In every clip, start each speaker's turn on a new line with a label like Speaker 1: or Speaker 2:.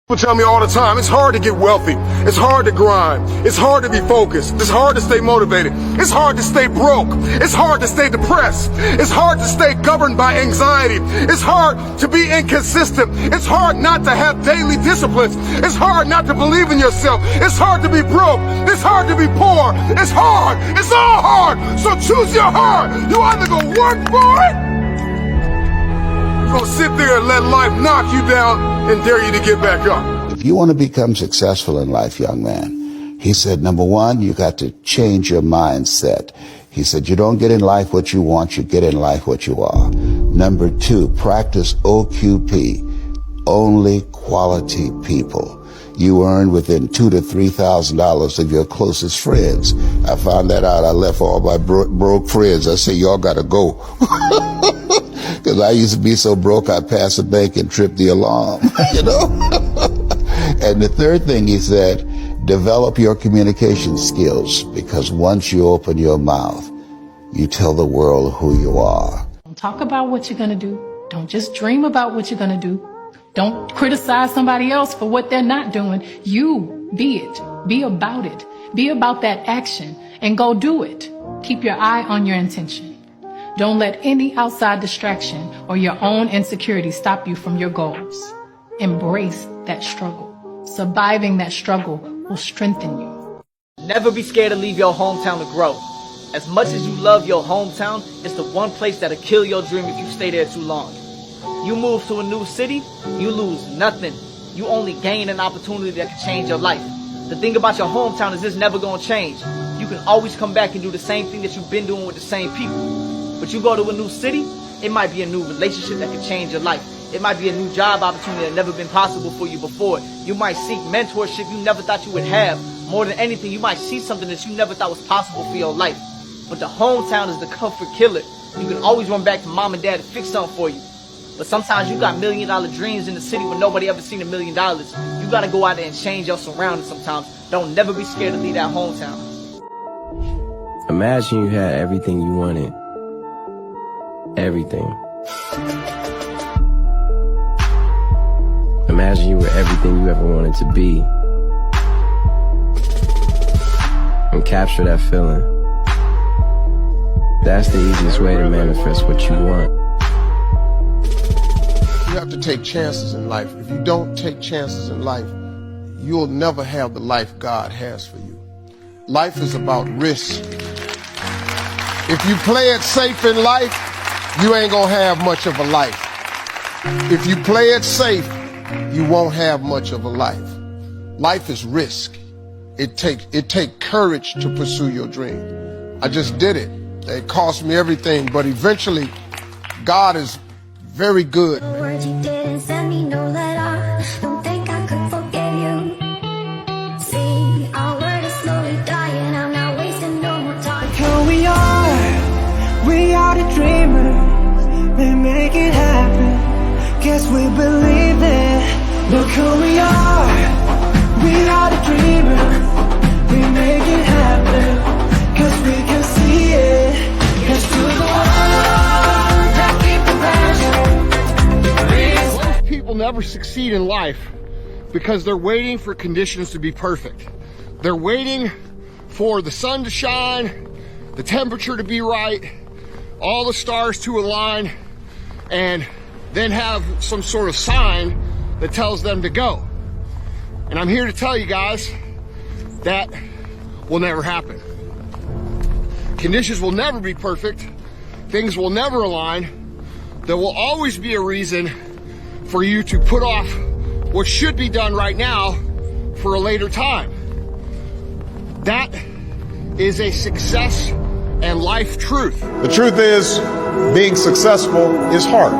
Speaker 1: People tell me all the time, it's hard to get wealthy. It's hard to grind. It's hard to be focused. It's hard to stay motivated. It's hard to stay broke. It's hard to stay depressed. It's hard to stay governed by anxiety. It's hard to be inconsistent. It's hard not to have daily disciplines. It's hard not to believe in yourself. It's hard to be broke. It's hard to be poor. It's hard. It's all hard. So choose your heart. You either go work for it, or sit there and let life knock you down and dare you to get back up.
Speaker 2: If you want to become successful in life, young man, he said, number one, you got to change your mindset. He said, you don't get in life what you want, you get in life what you are. Number two, practice OQP, only quality people. You earn within $2,000 to $3,000 of your closest friends. I found that out. I left all my broke friends. I said, y'all got to go. Because I used to be so broke, I'd pass a bank and trip the alarm, you know? And the third thing he said, develop your communication skills, because once you open your mouth, you tell the world who you are.
Speaker 3: Don't talk about what you're going to do. Don't just dream about what you're going to do. Don't criticize somebody else for what they're not doing. You be it. Be about it. Be about that action and go do it. Keep your eye on your intention. Don't let any outside distraction or your own insecurity stop you from your goals. Embrace that struggle. Surviving that struggle will strengthen you.
Speaker 4: Never be scared to leave your hometown to grow. As much as you love your hometown, it's the one place that'll kill your dream if you stay there too long. You move to a new city, you lose nothing. You only gain an opportunity that can change your life. The thing about your hometown is it's never gonna change. You can always come back and do the same thing that you've been doing with the same people. But you go to a new city, it might be a new relationship that can change your life. It might be a new job opportunity that never been possible for you before. You might seek mentorship you never thought you would have. More than anything, you might see something that you never thought was possible for your life. But the hometown is the comfort killer. You can always run back to mom and dad to fix something for you. But sometimes you got $1 million dreams in the city where nobody ever seen $1 million. You gotta go out there and change your surroundings sometimes. Don't never be scared to leave that hometown.
Speaker 5: Imagine you had everything you wanted. Everything. Imagine you were everything you ever wanted to be. And capture that feeling. That's the easiest way to manifest what you want.
Speaker 6: You have to take chances in life. If you don't take chances in life, you'll never have the life God has for you. Life is about risk. If you play it safe in life, you ain't gonna have much of a life. If you play it safe, you won't have much of a life. Life is risk. It take courage to pursue your dream. I just did it. It cost me everything, but eventually, God is very good.
Speaker 7: Words you didn't send me no letter. Don't think I could forget you. See, our word is slowly dying. I'm not wasting no more time.
Speaker 8: Who we are the dreamers. We make it happen. Guess we believe it. Look who we are the dreamers. We make it happen. Cause we can see it. It's to the one that keep the passion.
Speaker 1: Most people never succeed in life because they're waiting for conditions to be perfect. They're waiting for the sun to shine, the temperature to be right, all the stars to align, and then have some sort of sign that tells them to go. And I'm here to tell you guys that will never happen. Conditions will never be perfect. Things will never align. There will always be a reason for you to put off what should be done right now for a later time. That is a success and life truth.
Speaker 9: The truth is, being successful is hard.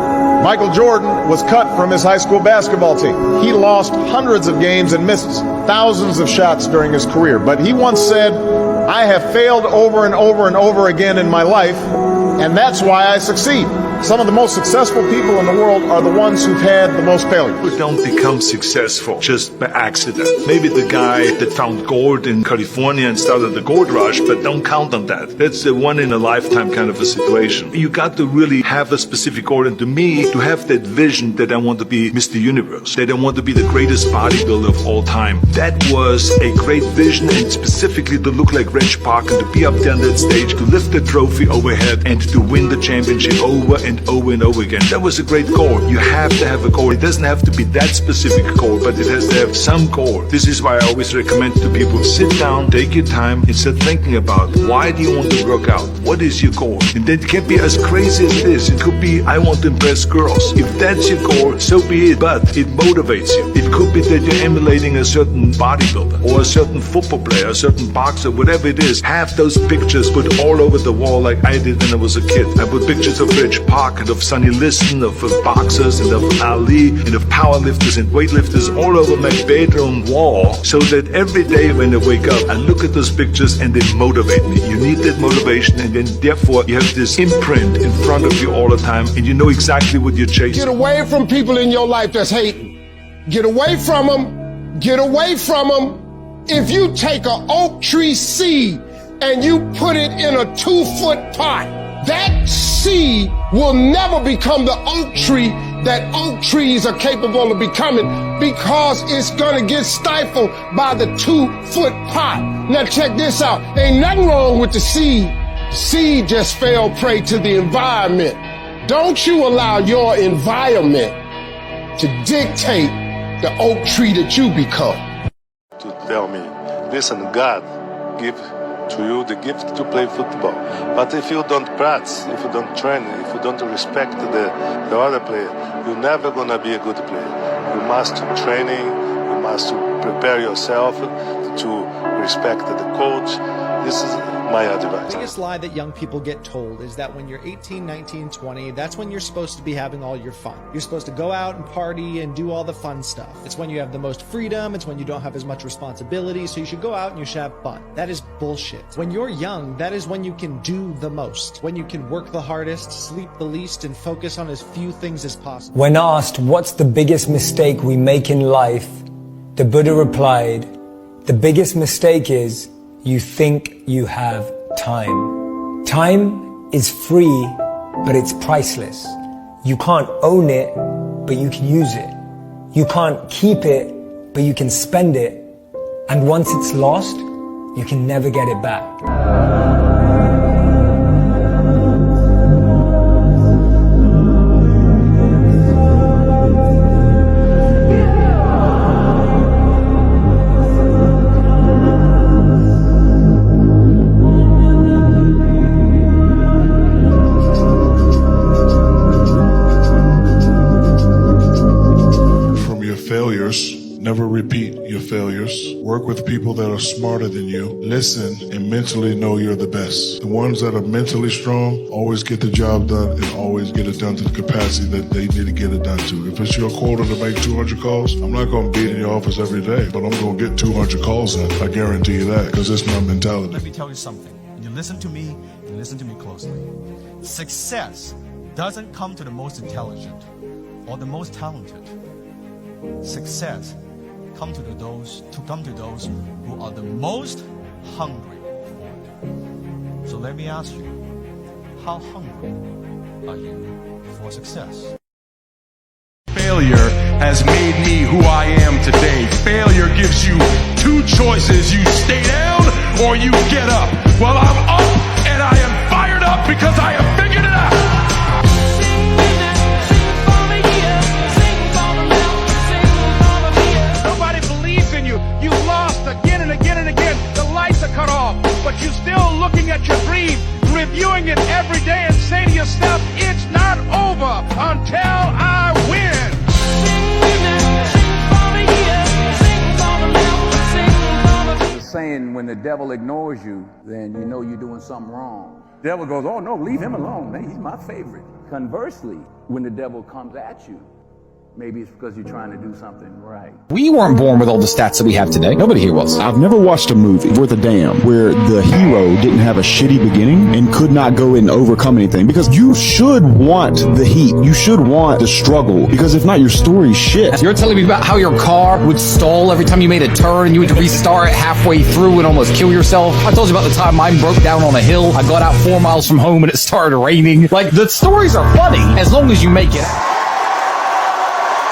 Speaker 9: Michael Jordan was cut from his high school basketball team. He lost hundreds of games and missed thousands of shots during his career. But he once said, I have failed over and over and over again in my life, and that's why I succeed. Some of the most successful people in the world are the ones who've had the most failure.
Speaker 10: People don't become successful just by accident. Maybe the guy that found gold in California and started the gold rush, but don't count on that. That's the one in a lifetime kind of a situation. You got to really have a specific goal, and to me, to have that vision that I want to be Mr. Universe, that I want to be the greatest bodybuilder of all time. That was a great vision, and specifically to look like Reg Park and to be up there on that stage, to lift the trophy overhead and to win the championship over and over and over again. That was a great goal. You have to have a goal. It doesn't have to be that specific goal, but it has to have some goal. This is why I always recommend to people, sit down, take your time, and start thinking about why do you want to work out? What is your goal? And that can be as crazy as it is. It could be, I want to impress girls. If that's your goal, so be it, but it motivates you. It could be that you're emulating a certain bodybuilder or a certain football player, a certain boxer, whatever it is. Have those pictures put all over the wall like I did when I was a kid. I put pictures of Reg Park and of Sonny Liston, of boxers and of Ali and of powerlifters and weightlifters all over my bedroom wall, so that every day when I wake up, I look at those pictures and they motivate me. You need that motivation, and then therefore you have this imprint in front of you all the time, and you know exactly what you're chasing.
Speaker 6: Get away from people in your life that's hating. Get away from them. Get away from them. If you take an oak tree seed and you put it in a 2-foot pot, that seed will never become the oak tree that oak trees are capable of becoming, because it's gonna get stifled by the 2-foot pot. Now check this out. Ain't nothing wrong with the seed. Seed just fell prey to the environment. Don't you allow your environment to dictate the oak tree that you become.
Speaker 11: To tell me, listen, God give to you the gift to play football. But if you don't practice, if you don't train, if you don't respect the other player, you're never gonna be a good player. You must training, you must prepare yourself to respect the coach. This is my advice.
Speaker 12: The biggest lie that young people get told is that when you're 18, 19, 20, that's when you're supposed to be having all your fun. You're supposed to go out and party and do all the fun stuff. It's when you have the most freedom, it's when you don't have as much responsibility, so you should go out and you should have fun. That is bullshit. When you're young, that is when you can do the most, when you can work the hardest, sleep the least, and focus on as few things as possible.
Speaker 13: When asked what's the biggest mistake we make in life, the Buddha replied, the biggest mistake is you think you have time. Time is free, but it's priceless. You can't own it, but you can use it. You can't keep it, but you can spend it. And once it's lost, you can never get it back.
Speaker 14: Never repeat your failures. Work with people that are smarter than you. Listen and mentally know you're the best. The ones that are mentally strong always get the job done and always get it done to the capacity that they need to get it done to. If it's your quota to make 200 calls, I'm not going to be in your office every day, but I'm going to get 200 calls in. I guarantee you that, because it's my mentality.
Speaker 15: Let me tell you something. You listen to me, and listen to me closely. Success doesn't come to the most intelligent or the most talented. Success come to those who are the most hungry for it. So let me ask you, how hungry are you for success?
Speaker 16: Failure has made me who I am today. Failure gives you two choices. You stay down or you get up. Well, I'm up and I am fired up because I have figured it out.
Speaker 17: You lost again and again and again. The lights are cut off, but you're still looking at your dream, reviewing it every day and saying to yourself, it's not over until I win.
Speaker 18: The saying, when the devil ignores you, then you know you're doing something wrong. The devil goes, oh no, leave him alone. Man, he's my favorite. Conversely, when the devil comes at you, maybe it's because you're trying to do something right.
Speaker 19: We weren't born with all the stats that we have today. Nobody here was.
Speaker 20: I've never watched a movie worth a damn where the hero didn't have a shitty beginning and could not go and overcome anything, because you should want the heat. You should want the struggle, because if not, your story's shit.
Speaker 19: You're telling me about how your car would stall every time you made a turn and you had to restart halfway through and almost kill yourself. I told you about the time mine broke down on a hill. I got out 4 miles from home and it started raining. Like, the stories are funny as long as you make it.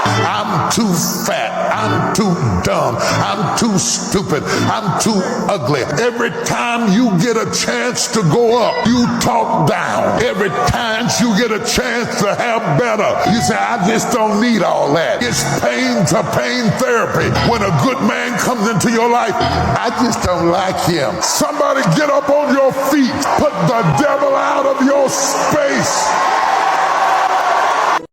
Speaker 21: I'm too fat. I'm too dumb. I'm too stupid. I'm too ugly. Every time you get a chance to go up, you talk down. Every time you get a chance to have better, you say, I just don't need all that. It's pain to pain therapy. When a good man comes into your life, I just don't like him. Somebody get up on your feet. Put the devil out of your space.